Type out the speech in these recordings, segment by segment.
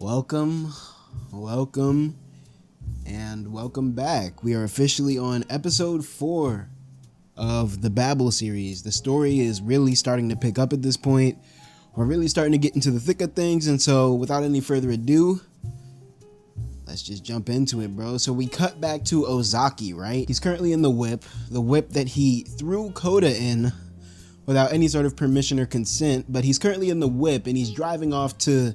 Welcome, welcome, and welcome back. We are officially on episode 4 of the Babel series. The story is really starting to pick up at this point. We're really starting to get into the thick of things, and so without any further ado, let's just jump into it, bro. So we cut back to 𝙏𝙧𝙧, right? He's currently in the whip that he threw 𝙏𝙧 in without any sort of permission or consent, but he's currently in the whip and he's driving off to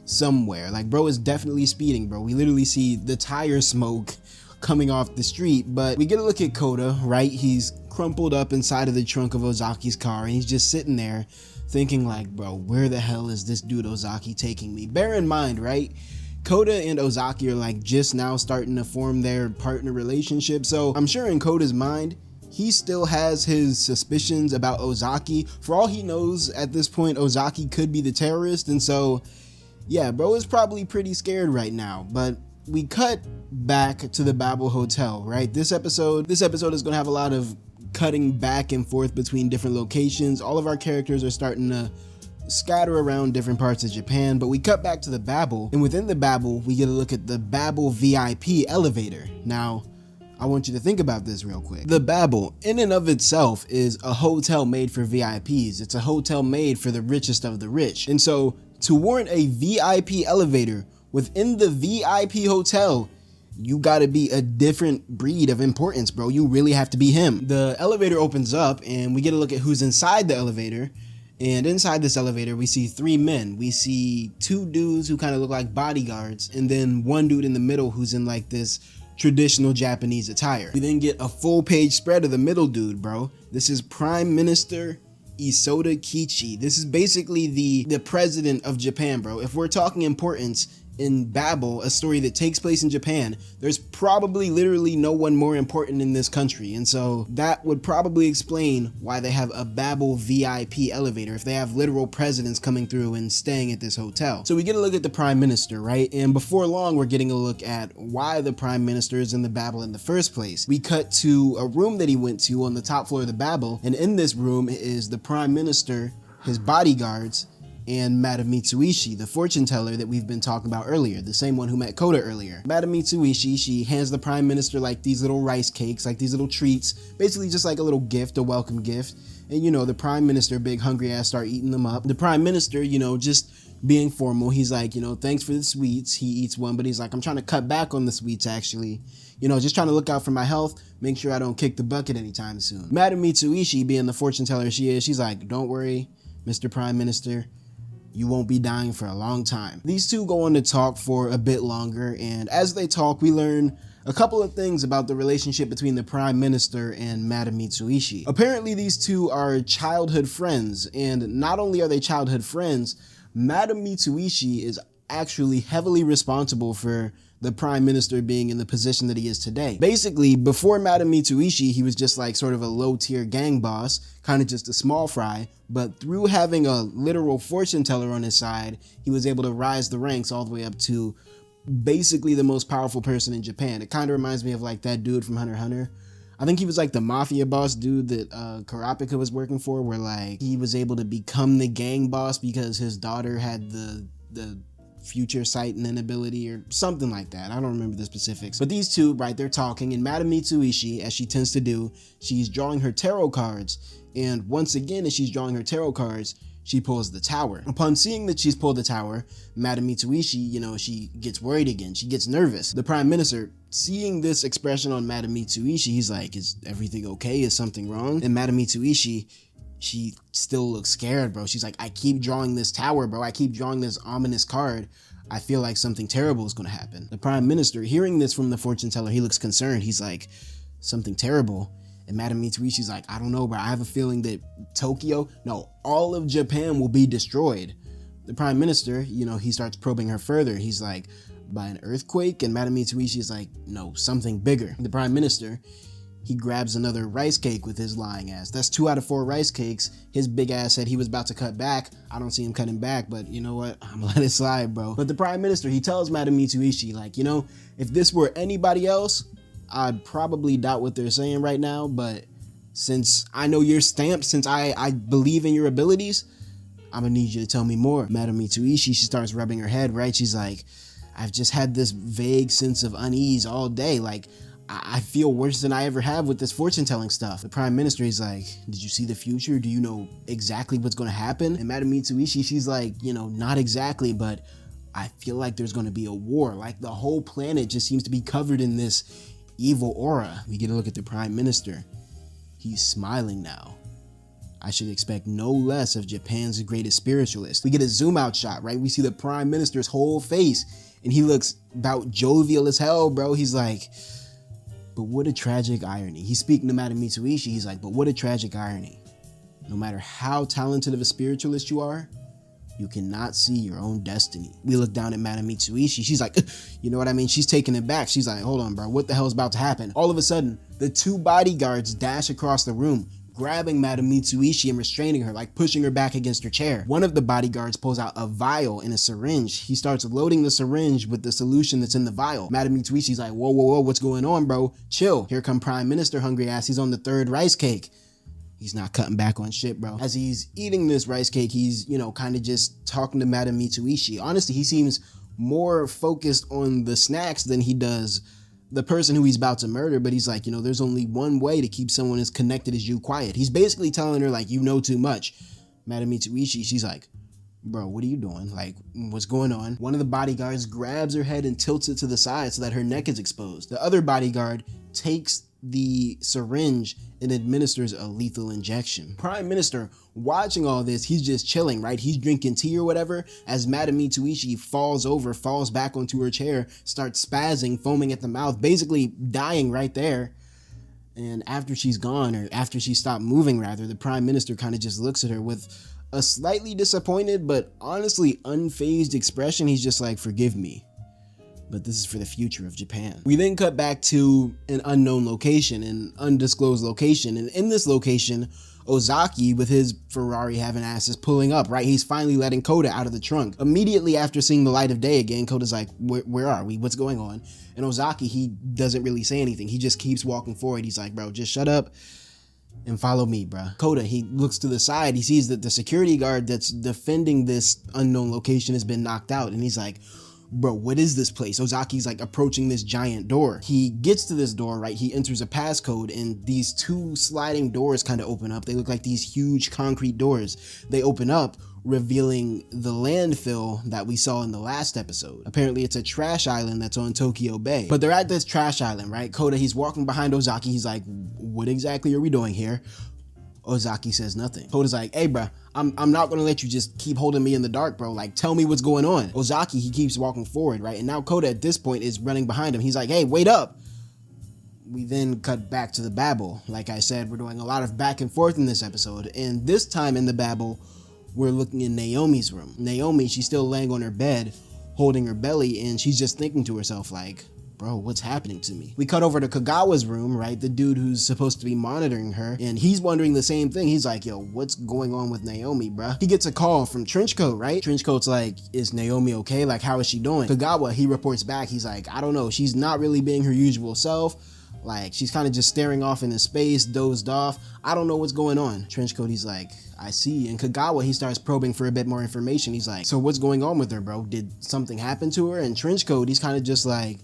somewhere. Like, bro is definitely speeding, bro. We literally see the tire smoke coming off the street, but we get a look at 𝙏𝙧, right? He's crumpled up inside of the trunk of 𝙏𝙧𝙧's car and he's just sitting there thinking like, bro, where the hell is this dude 𝙏𝙧𝙧 taking me? Bear in mind, right, 𝙏𝙧 and 𝙏𝙧𝙧 are like just now starting to form their partner relationship, so I'm sure in 𝙏𝙧's mind he still has his suspicions about 𝙏𝙧𝙧. For all he knows at this point, 𝙏𝙧𝙧 could be the terrorist, and so yeah, bro is probably pretty scared right now. But we cut back to the Babel Hotel, right? This episode is gonna have a lot of cutting back and forth between different locations. All of our characters are starting to scatter around different parts of Japan, but we cut back to the Babel, and within the Babel, we get a look at the Babel VIP elevator. Now, I want you to think about this real quick. The Babel, in and of itself, is a hotel made for VIPs. It's a hotel made for the richest of the rich. And so, to warrant a VIP elevator within the VIP hotel, you gotta be a different breed of importance, bro. You really have to be him. The elevator opens up and we get a look at who's inside the elevator. And inside this elevator, we see 3 men. We see 2 dudes who kind of look like bodyguards, and then 1 dude in the middle who's in like this traditional Japanese attire. We then get a full page spread of the middle dude, bro. This is Prime Minister 𝙏𝙧𝙧 Kichi. This is basically the president of Japan, bro. If we're talking importance in Babel, a story that takes place in Japan, there's probably literally no one more important in this country. And so that would probably explain why they have a Babel VIP elevator, if they have literal presidents coming through and staying at this hotel. So we get a look at the prime minister, right? And before long, we're getting a look at why the prime minister is in the Babel in the first place. We cut to a room that he went to on the top floor of the Babel, and in this room is the prime minister, his bodyguards, and Madame Mitsuishi, the fortune teller that we've been talking about earlier, the same one who met 𝙏𝙧 earlier. Madame Mitsuishi, she hands the prime minister like these little rice cakes, like these little treats, basically just like a little gift, a welcome gift. And you know, the prime minister, big hungry ass, start eating them up. The prime minister, you know, just being formal, he's like, you know, thanks for the sweets. He eats one, but he's like, I'm trying to cut back on the sweets actually. You know, just trying to look out for my health, make sure I don't kick the bucket anytime soon. Madame Mitsuishi, being the fortune teller she is, she's like, don't worry, Mr. Prime Minister, you won't be dying for a long time. These two go on to talk for a bit longer, and as they talk, we learn a couple of things about the relationship between the Prime Minister and Madame Mitsuishi. Apparently, these two are childhood friends, and not only are they childhood friends, Madame Mitsuishi is actually heavily responsible for the prime minister being in the position that he is today. Basically, before Madame Mitsuishi, he was just like sort of a low-tier gang boss, kind of just a small fry, but through having a literal fortune teller on his side, he was able to rise the ranks all the way up to basically the most powerful person in Japan. It kind of reminds me of like that dude from Hunter x Hunter. I think he was like the mafia boss dude that Kurapika was working for, where like he was able to become the gang boss because his daughter had the future sight and ability or something like that. I don't remember the specifics. But these two, right, they're talking, and Madame Mitsuishi, as she tends to do, she's drawing her tarot cards. And once again, as she's drawing her tarot cards, she pulls the tower. Upon seeing that she's pulled the tower, Madame Mitsuishi, you know, she gets worried again. She gets nervous. The prime minister, seeing this expression on Madame Mitsuishi, he's like, is everything okay? Is something wrong? And Madame Mitsuishi, she still looks scared, bro. She's like, I keep drawing this tower, bro. I keep drawing this ominous card. I feel like something terrible is going to happen. The prime minister, hearing this from the fortune teller, he looks concerned. He's like, something terrible? And Madame Mitsuishi's like, I don't know, bro. I have a feeling that Tokyo, no, all of Japan will be destroyed. The prime minister, you know, he starts probing her further. He's like, by an earthquake? And Madame Mitsuishi's like, no, something bigger. The prime minister, he grabs another rice cake with his lying ass. That's 2 out of 4 rice cakes. His big ass said he was about to cut back. I don't see him cutting back, but you know what? I'm gonna let it slide, bro. But the prime minister, he tells Madame Mitsuishi, like, you know, if this were anybody else, I'd probably doubt what they're saying right now, but since I know your stamp, since I believe in your abilities, I'm gonna need you to tell me more. Madame Mitsuishi, she starts rubbing her head, right? She's like, I've just had this vague sense of unease all day. Like, I feel worse than I ever have with this fortune telling stuff. The prime minister is like, did you see the future? Do you know exactly what's gonna happen? And Madame Mitsuishi, she's like, not exactly, but I feel like there's gonna be a war. Like, the whole planet just seems to be covered in this evil aura. We get a look at the prime minister. He's smiling now. I should expect no less of Japan's greatest spiritualist. We get a zoom out shot, right? We see the prime minister's whole face and he looks about jovial as hell, bro. He's like, but what a tragic irony. He's speaking to Madame Mitsuishi. He's like, but what a tragic irony. No matter how talented of a spiritualist you are, you cannot see your own destiny. We look down at Madame Mitsuishi. She's like, you know what I mean? She's taking it back. She's like, hold on, bro. What the hell is about to happen? All of a sudden, the two bodyguards dash across the room, grabbing Madame Mitsuishi and restraining her, like pushing her back against her chair. One of the bodyguards pulls out a vial and a syringe. He starts loading the syringe with the solution that's in the vial. Madame Mitsuishi's like, whoa, whoa, whoa, what's going on, bro? Chill. Here come Prime Minister hungry ass. He's on the third rice cake. He's not cutting back on shit, bro. As he's eating this rice cake, he's, kind of just talking to Madame Mitsuishi. Honestly, he seems more focused on the snacks than he does the person who he's about to murder, but he's like, there's only one way to keep someone as connected as you quiet. He's basically telling her, like, you know too much. Madame Mitsuishi, she's like, bro, what are you doing? Like, what's going on? One of the bodyguards grabs her head and tilts it to the side so that her neck is exposed. The other bodyguard takes the syringe and administers a lethal injection. Prime Minister, watching all this, he's just chilling, right? He's drinking tea or whatever as Madame Mitsuishi falls back onto her chair, starts spazzing, foaming at the mouth, basically dying right there. And after she's gone, or after she stopped moving rather, the Prime Minister kind of just looks at her with a slightly disappointed but honestly unfazed expression. He's just like, forgive me, but this is for the future of Japan. We then cut back to an unknown location, an undisclosed location. And in this location, Ozaki with his Ferrari having ass is pulling up, right? He's finally letting Koda out of the trunk. Immediately after seeing the light of day again, Koda's like, where are we? What's going on? And Ozaki, he doesn't really say anything. He just keeps walking forward. He's like, bro, just shut up and follow me, bro. Koda, he looks to the side. He sees that the security guard that's defending this unknown location has been knocked out. And he's like, bro, what is this place? Ozaki's like approaching this giant door. He gets to this door, right? He enters a passcode and these two sliding doors kind of open up. They look like these huge concrete doors. They open up, revealing the landfill that we saw in the last episode. Apparently it's a trash island that's on Tokyo Bay. But they're at this trash island, right? Koda, he's walking behind Ozaki. He's like, what exactly are we doing here? Ozaki says nothing. Koda's like, hey, bro, I'm not gonna let you just keep holding me in the dark, bro. Like, tell me what's going on. Ozaki, he keeps walking forward, right? And now Koda at this point is running behind him. He's like, hey, wait up. We then cut back to the babel. Like I said, we're doing a lot of back and forth in this episode. And this time in the babel, we're looking in Naomi's room. Naomi, she's still laying on her bed, holding her belly, and she's just thinking to herself, like, bro, what's happening to me? We cut over to Kagawa's room, right? The dude who's supposed to be monitoring her, and he's wondering the same thing. He's like, yo, what's going on with Naomi, bruh? He gets a call from Trenchcoat, right? Trenchcoat's like, is Naomi okay? Like, how is she doing? Kagawa, he reports back. He's like, I don't know. She's not really being her usual self. Like, she's kind of just staring off into space, dozed off. I don't know what's going on. Trenchcoat, he's like, I see. And Kagawa, he starts probing for a bit more information. He's like, so what's going on with her, bro? Did something happen to her? And Trenchcoat, he's kind of just like,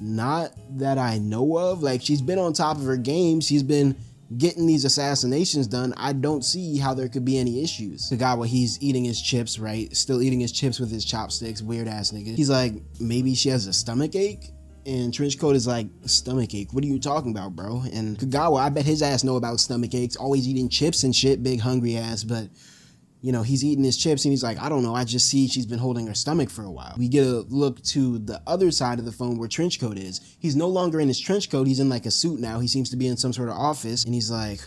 not that I know of. Like, she's been on top of her game. She's been getting these assassinations done. I don't see how there could be any issues. Kagawa, he's eating his chips, right? Still eating his chips with his chopsticks. Weird ass nigga. He's like, maybe she has a stomach ache? And Trenchcoat is like, stomach ache? What are you talking about, bro? And Kagawa, I bet his ass know about stomach aches. Always eating chips and shit, big hungry ass. But he's eating his chips and he's like, I don't know. I just see she's been holding her stomach for a while. We get a look to the other side of the phone where Trenchcoat is. He's no longer in his trench coat. He's in like a suit now. He seems to be in some sort of office. And he's like,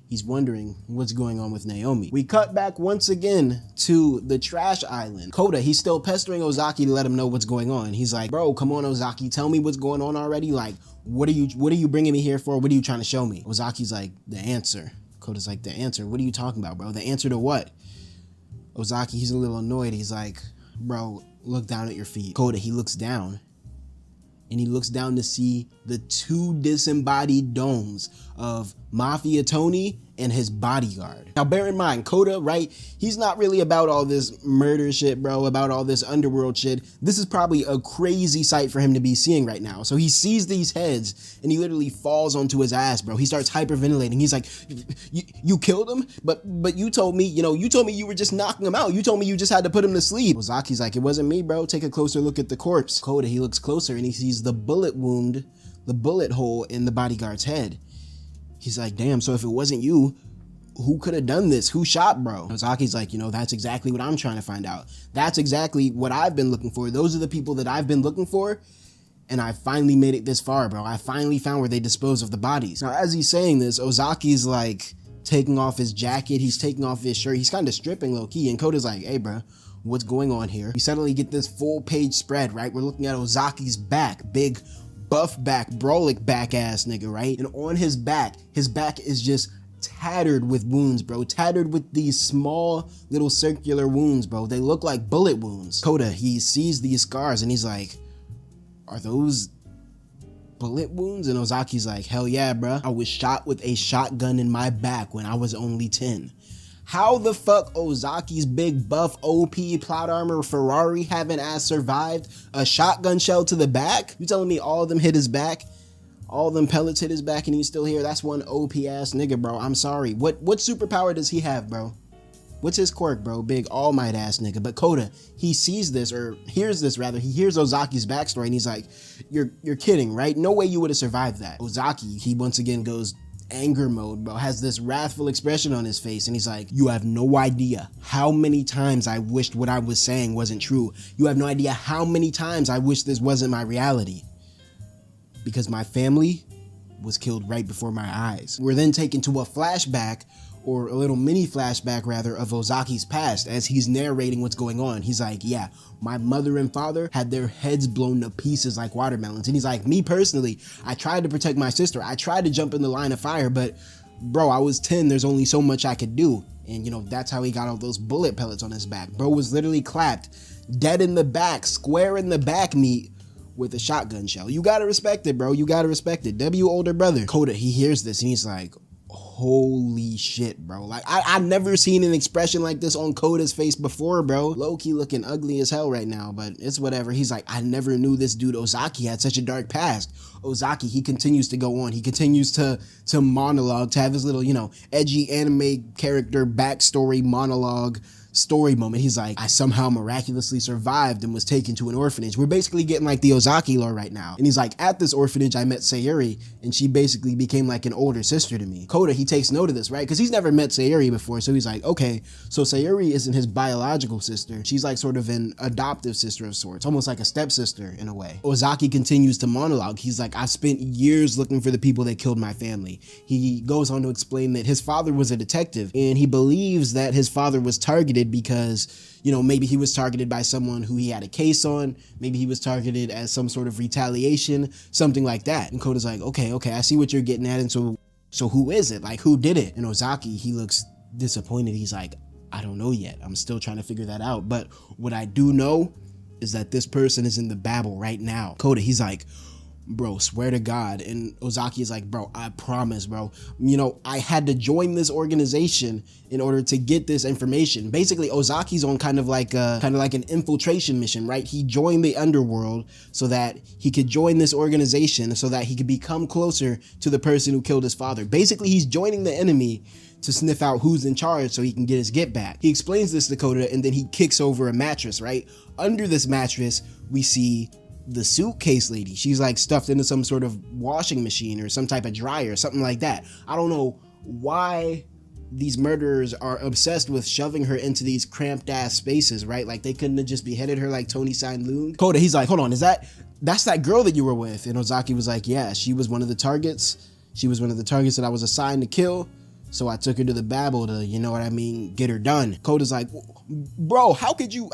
he's wondering what's going on with Naomi. We cut back once again to the trash island. Koda, he's still pestering Ozaki to let him know what's going on. He's like, bro, come on, Ozaki, tell me what's going on already. Like, what are you bringing me here for? What are you trying to show me? Ozaki's like, the answer. Koda's like, the answer? What are you talking about, bro? The answer to what? Ozaki, he's a little annoyed. He's like, bro, look down at your feet. Koda, he looks down. And he looks down to see the two disembodied domes of Mafia Tony, and his bodyguard. Now bear in mind, Koda, right, he's not really about all this murder shit, bro, about all this underworld shit. This is probably a crazy sight for him to be seeing right now. So he sees these heads and he literally falls onto his ass, bro. He starts hyperventilating. He's like, you killed him? But you told me, you were just knocking him out. You told me you just had to put him to sleep. Ozaki's like, it wasn't me, bro. Take a closer look at the corpse. Koda, he looks closer and he sees the bullet wound, the bullet hole in the bodyguard's head. He's like, damn, so if it wasn't you, who could have done this? Who shot, bro? Ozaki's like, that's exactly what I'm trying to find out. That's exactly what I've been looking for. Those are the people that I've been looking for, and I finally made it this far, bro. I finally found where they dispose of the bodies. Now, as he's saying this, Ozaki's like taking off his jacket. He's taking off his shirt. He's kind of stripping low-key, and Koda's like, hey, bro, what's going on here? We suddenly get this full-page spread, right? We're looking at Ozaki's back, big buff back, brolic back ass nigga, right? And on his back is just tattered with wounds, bro. Tattered with these small little circular wounds, bro. They look like bullet wounds. Koda, he sees these scars and he's like, are those bullet wounds? And Ozaki's like, hell yeah, bro. I was shot with a shotgun in my back when I was only 10. How the fuck Ozaki's big buff OP plot armor Ferrari having ass survived a shotgun shell to the back? You telling me all of them hit his back? All of them pellets hit his back and he's still here? That's one OP ass nigga, bro. I'm sorry. What superpower does he have, bro? What's his quirk, bro? Big all might ass nigga. But Koda, he sees this, or hears this rather. He hears Ozaki's backstory and he's like, you're kidding, right? No way you would have survived that. Ozaki, he once again goes anger mode, bro, has this wrathful expression on his face, and he's like, you have no idea how many times I wished what I was saying wasn't true. You have no idea how many times I wish this wasn't my reality, because my family was killed right before my eyes. We're then taken to a flashback, or a little mini flashback rather, of Ozaki's past as he's narrating what's going on. He's like, yeah, my mother and father had their heads blown to pieces like watermelons. And he's like, me personally, I tried to protect my sister. I tried to jump in the line of fire, but bro, I was 10. There's only so much I could do. And that's how he got all those bullet pellets on his back. Bro was literally clapped dead in the back, square in the back meat, with a shotgun shell. You gotta respect it, bro. You gotta respect it. W older brother. Koda, he hears this and he's like, holy shit, bro. Like, I've never seen an expression like this on Koda's face before, bro. Low-key looking ugly as hell right now, but it's whatever. He's like, I never knew this dude Ozaki had such a dark past. Ozaki, he continues to go on. He continues to monologue, to have his little, edgy anime character backstory monologue story moment. He's like, I somehow miraculously survived and was taken to an orphanage. We're basically getting like the Ozaki lore right now. And he's like, at this orphanage, I met Sayuri, and she basically became like an older sister to me. Koda, he takes note of this, right? Because he's never met Sayuri before. So he's like, okay, so Sayuri isn't his biological sister. She's like sort of an adoptive sister of sorts, almost like a stepsister in a way. Ozaki continues to monologue. He's like, I spent years looking for the people that killed my family. He goes on to explain that his father was a detective, and he believes that his father was targeted because, maybe he was targeted by someone who he had a case on. Maybe he was targeted as some sort of retaliation, something like that. And Koda's like, okay, I see what you're getting at. And so who is it? Like, who did it? And Ozaki, he looks disappointed. He's like, I don't know yet. I'm still trying to figure that out. But what I do know is that this person is in the babel right now. Koda, he's like, bro, swear to God. And Ozaki is like, bro, I promise, bro. I had to join this organization in order to get this information. Basically, Ozaki's on kind of like an infiltration mission, right? He joined the underworld so that he could join this organization so that he could become closer to the person who killed his father. Basically, he's joining the enemy to sniff out who's in charge so he can get his get back. He explains this to Koda, and then he kicks over a mattress, right? Under this mattress, we see the suitcase lady. She's like stuffed into some sort of washing machine or some type of dryer, something like that. I don't know why these murderers are obsessed with shoving her into these cramped ass spaces, right? Like they couldn't have just beheaded her like Tony San-Lung. Koda, he's like, hold on, that's that girl that you were with? And Ozaki was like, yeah, she was one of the targets. She was one of the targets that I was assigned to kill. So I took her to the babel to, get her done. Koda's like, bro, how could you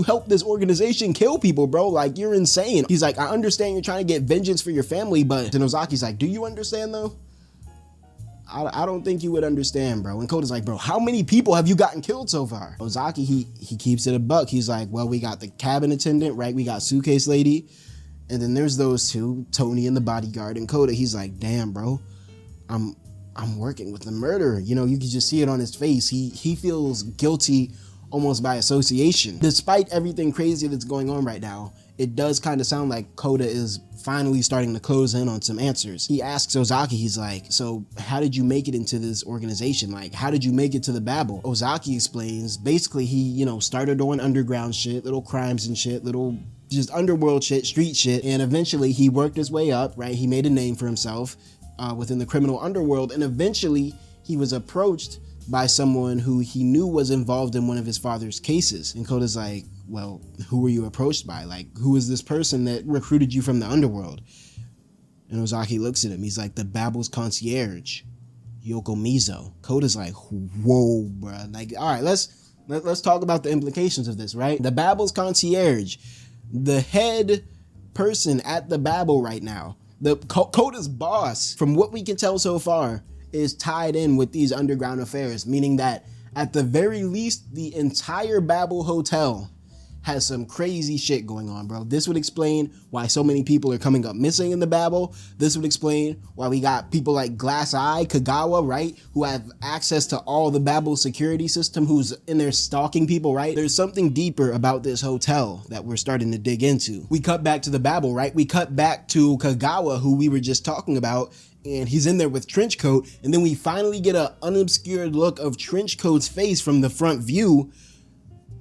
help this organization kill people, bro? Like, you're insane. He's like, I understand you're trying to get vengeance for your family, but then Ozaki's like, do you understand though? I don't think you would understand, bro. And Koda's like, bro, how many people have you gotten killed so far? Ozaki, he keeps it a buck. He's like, well, we got the cabin attendant, right? We got suitcase lady. And then there's those two, Tony and the bodyguard. And Koda, he's like, damn, bro, I'm working with the murderer. You know, you can just see it on his face. He feels guilty almost by association. Despite everything crazy that's going on right now, it does kind of sound like 𝙏𝙠 is finally starting to close in on some answers. He asks 𝙏𝙧, he's like, so how did you make it into this organization? Like, how did you make it to the babel? 𝙏𝙧 explains, basically he, you know, started doing underground shit, little crimes and shit, little just underworld shit, street shit, and eventually he worked his way up, right? He made a name for himself within the criminal underworld, and eventually he was approached by someone who he knew was involved in one of his father's cases. And 𝙏𝙠's like, well, who were you approached by? Like, who is this person that recruited you from the underworld? And 𝙏𝙧 looks at him. He's like, the babel's concierge, 𝙏𝙖𝙡𝙠. 𝙏𝙠's like, whoa, bruh. Like, all right, let's talk about the implications of this, right? The babel's concierge, the head person at the babel right now, the 𝙏𝙠's boss, from what we can tell so far, is tied in with these underground affairs, meaning that at the very least, the entire babel hotel has some crazy shit going on, bro. This would explain why so many people are coming up missing in the babel. This would explain why we got people like 𝙏𝙖𝙡𝙠, Kagawa, right? Who have access to all the babel security system, who's in there stalking people, right? There's something deeper about this hotel that we're starting to dig into. We cut back to the babel, right? We cut back to Kagawa, who we were just talking about, and he's in there with Trenchcoat, and then we finally get an unobscured look of Trenchcoat's face from the front view,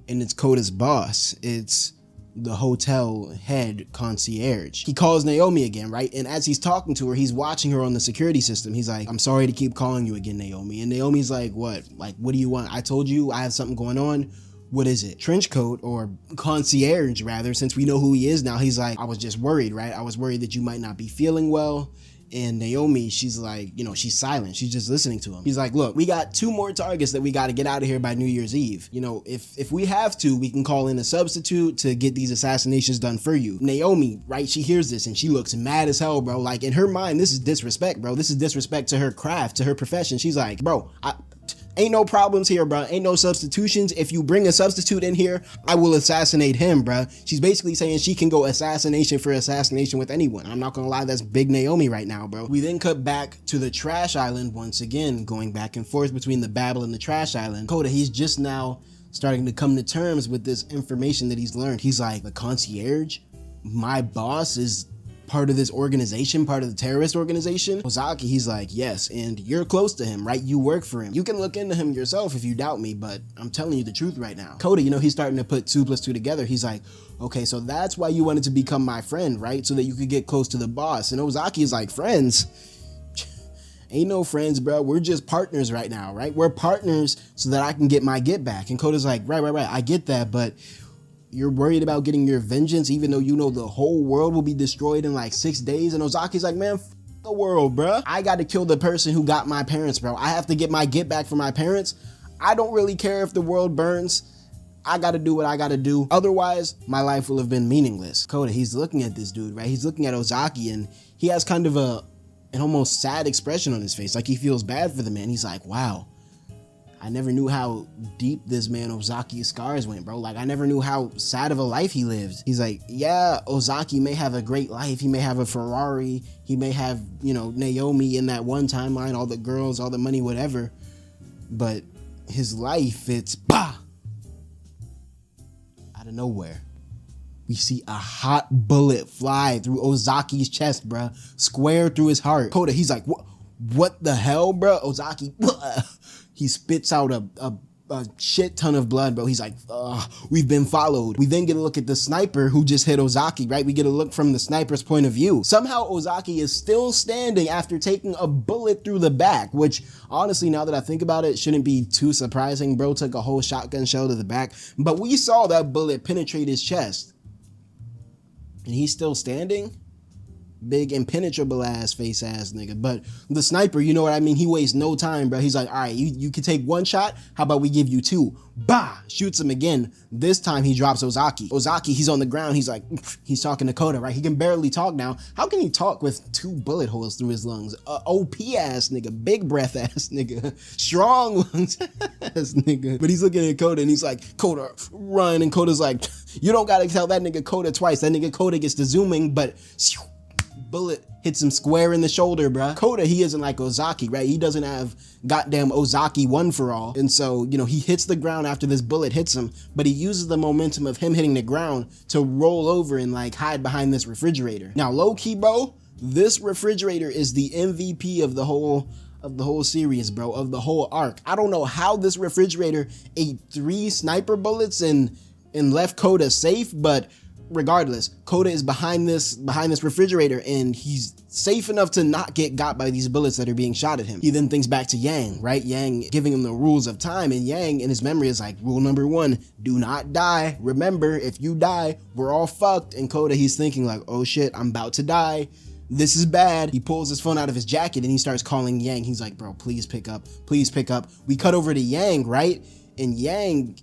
and it's 𝙏𝙠's boss. It's the hotel head concierge. He calls Naomi again, right? And as he's talking to her, he's watching her on the security system. He's like, I'm sorry to keep calling you again, Naomi. And Naomi's like, what? Like, what do you want? I told you I have something going on. What is it? Trenchcoat, or concierge rather, since we know who he is now, he's like, I was just worried, right? I was worried that you might not be feeling well. And Naomi, she's like, you know, she's silent. She's just listening to him. He's like, look, we got 2 more targets that we got to get out of here by New Year's Eve. You know, if we have to, we can call in a substitute to get these assassinations done for you. Naomi, right? She hears this and she looks mad as hell, bro. Like, in her mind, this is disrespect, bro. This is disrespect to her craft, to her profession. She's like, bro, ain't no problems here, bro. Ain't no substitutions. If you bring a substitute in here, I will assassinate him, bro. She's basically saying she can go assassination for assassination with anyone. I'm not gonna lie, that's big Naomi right now, bro. We then cut back to the trash island once again, going back and forth between the babel and the trash island. 𝙏𝙠, he's just now starting to come to terms with this information that he's learned. He's like, the concierge, my boss, is part of this organization, part of the terrorist organization. 𝙏𝙧, he's like, yes, and you're close to him, right? You work for him. You can look into him yourself if you doubt me, but I'm telling you the truth right now. 𝙏𝙠, you know, he's starting to put 2 + 2 together. He's like, okay, so that's why you wanted to become my friend, right? So that you could get close to the boss. And 𝙏𝙧 is like, friends? Ain't no friends, bro. We're just partners right now, right? We're partners so that I can get my get back. And 𝙏𝙠's like, right, I get that, but you're worried about getting your vengeance even though you know the whole world will be destroyed in like 6 days. And 𝙏𝙧's like, man, f the world, bruh. I got to kill the person who got my parents, bro. I have to get my get back for my parents. I don't really care if the world burns. I got to do what I got to do. Otherwise, my life will have been meaningless. 𝙏𝙠, he's looking at this dude, right? He's looking at 𝙏𝙧, and he has kind of an almost sad expression on his face. Like, he feels bad for the man. He's like, wow, I never knew how deep this man 𝙏𝙧's scars went, bro. Like, I never knew how sad of a life he lived. He's like, yeah, 𝙏𝙧 may have a great life. He may have a Ferrari. He may have, you know, Naomi in that one timeline, all the girls, all the money, whatever. But his life, it's bah! Out of nowhere. We see a hot bullet fly through 𝙏𝙧's chest, bro. Square through his heart. 𝙏𝙠, he's like, what the hell, bro? 𝙏𝙧, he spits out a shit ton of blood, bro. He's like, we've been followed. We then get a look at the sniper who just hit 𝙏𝙧, right? We get a look from the sniper's point of view. Somehow 𝙏𝙧 is still standing after taking a bullet through the back, which honestly, now that I think about it, shouldn't be too surprising. Bro took a whole shotgun shell to the back, but we saw that bullet penetrate his chest. And he's still standing? Big impenetrable ass face ass nigga. But the sniper, you know what I mean? He wastes no time, bro. He's like, all right, you can take 1 shot. How about we give you 2? Bah! Shoots him again. This time he drops 𝙏𝙧. 𝙏𝙧, he's on the ground. He's like, he's talking to 𝙏𝙠, right? He can barely talk now. How can he talk with 2 bullet holes through his lungs? OP ass nigga. Big breath ass nigga. Strong lungs ass nigga. But he's looking at 𝙏𝙠 and he's like, 𝙏𝙠, run. And 𝙏𝙠's like, you don't gotta tell that nigga 𝙏𝙠 twice. That nigga 𝙏𝙠 gets to zooming, but bullet hits him square in the shoulder, bruh. Koda, he isn't like Ozaki, right? He doesn't have goddamn Ozaki one for all. And so, you know, he hits the ground after this bullet hits him, but he uses the momentum of him hitting the ground to roll over and like hide behind this refrigerator. Now, low key, bro, this refrigerator is the MVP of the whole series, bro, of the whole arc. I don't know how this refrigerator ate 3 sniper bullets and left Koda safe, but regardless, Koda is behind this refrigerator and he's safe enough to not get got by these bullets that are being shot at him. He then thinks back to Yang, right? Yang giving him the rules of time, and Yang in his memory is like, rule number 1, do not die. Remember, if you die, we're all fucked. And Koda, he's thinking like, oh shit, I'm about to die. This is bad. He pulls his phone out of his jacket and he starts calling Yang. He's like, bro, please pick up. Please pick up. We cut over to Yang, right? And Yang,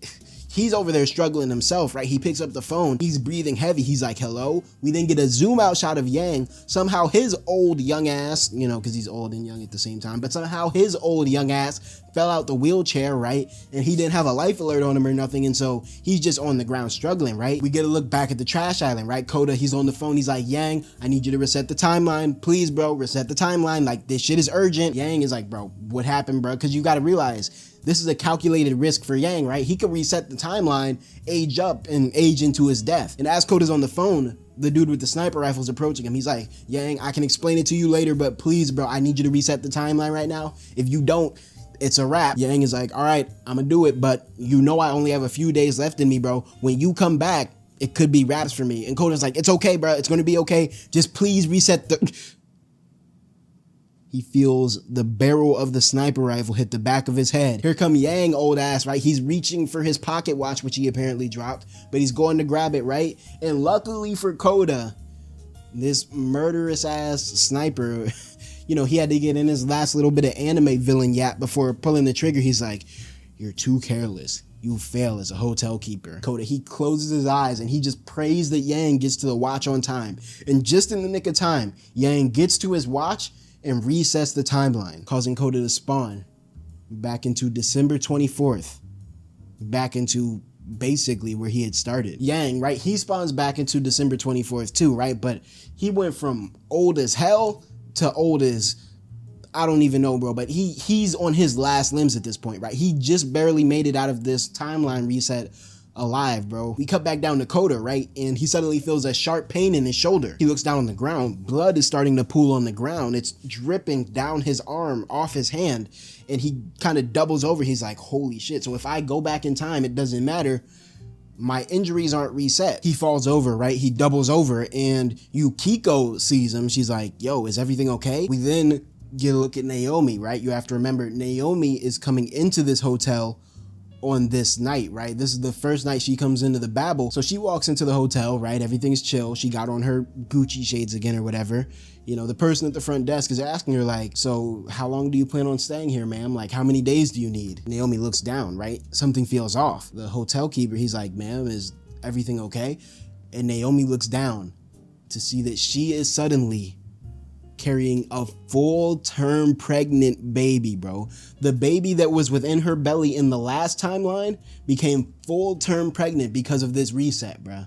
he's over there struggling himself, right? He picks up the phone. He's breathing heavy. He's like, hello? We then get a zoom out shot of Yang. Somehow his old young ass, you know, because he's old and young at the same time, but somehow his old young ass fell out the wheelchair, right? And he didn't have a life alert on him or nothing. And so he's just on the ground struggling, right? We get a look back at the trash island, right? Koda, he's on the phone. He's like, Yang, I need you to reset the timeline. Please, bro, reset the timeline. Like, this shit is urgent. Yang is like, bro, what happened, bro? Because you got to realize, this is a calculated risk for Yang, right? He could reset the timeline, age up, and age into his death. And as Koda's on the phone, the dude with the sniper rifle is approaching him. He's like, Yang, I can explain it to you later, but please, bro, I need you to reset the timeline right now. If you don't, it's a wrap. Yang is like, all right, I'm gonna do it, but you know I only have a few days left in me, bro. When you come back, it could be wraps for me. And Koda's like, it's okay, bro. It's gonna be okay. Just please reset the... He feels the barrel of the sniper rifle hit the back of his head. Here come Yang, old ass, right? He's reaching for his pocket watch, which he apparently dropped, but he's going to grab it, right? And luckily for Koda, this murderous ass sniper, you know, he had to get in his last little bit of anime villain yap before pulling the trigger. He's like, you're too careless. You fail as a hotel keeper. Koda, he closes his eyes and he just prays that Yang gets to the watch on time. And just in the nick of time, Yang gets to his watch and resets the timeline, causing Koda to spawn back into December 24th, back into basically where he had started. Yang, right, he spawns back into December 24th too, right? But he went from old as hell to old as, I don't even know, bro, but he's on his last limbs at this point, right? He just barely made it out of this timeline reset alive, bro. We cut back down to Koda, right? And he suddenly feels a sharp pain in his shoulder. He looks down on the ground. Blood is starting to pool on the ground. It's dripping down his arm, off his hand. And he kind of doubles over. He's like, holy shit. So if I go back in time, it doesn't matter. My injuries aren't reset. He falls over, right? He doubles over and Yukiko sees him. She's like, yo, is everything okay? We then get a look at Naomi, right? You have to remember, Naomi is coming into this hotel on this night, right? This is the first night she comes into the Babel. So she walks into the hotel, right? Everything's chill. She got on her Gucci shades again or whatever. You know, the person at the front desk is asking her like, so how long do you plan on staying here, ma'am? Like, how many days do you need? Naomi looks down, right? Something feels off. The hotel keeper, he's like, ma'am, is everything okay? And Naomi looks down to see that she is suddenly carrying a full-term pregnant baby, bro. The baby that was within her belly in the last timeline became full-term pregnant because of this reset, bro.